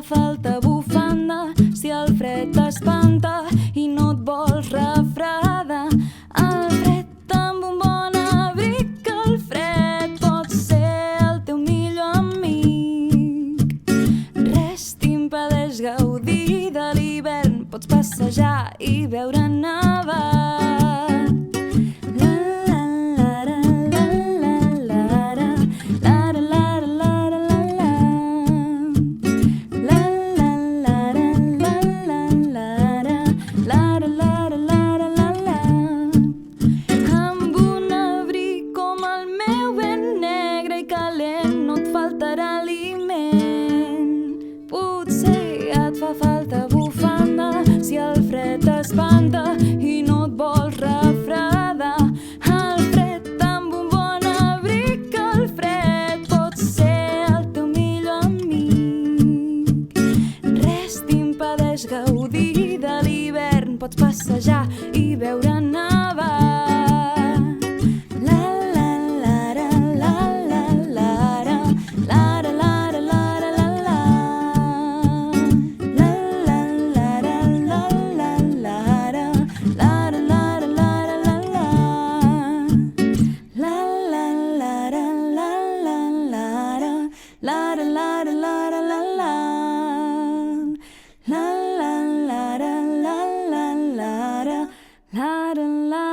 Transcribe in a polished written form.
fa falta bufanda si el fred t'espanta i no et vols refredar. El fred amb un bon abric, el fred pot ser el teu millor amic. Res t'impedeix gaudir de l'hivern, pots passejar i veure nevar. T'espanta i no et vols refredar. El fred amb un bon abric, el fred pot ser el teu millor amic. Res t'impedeix gaudir de l'hivern, pots passejar i veure nevar. La la la la la la la la la la la la la la la la la la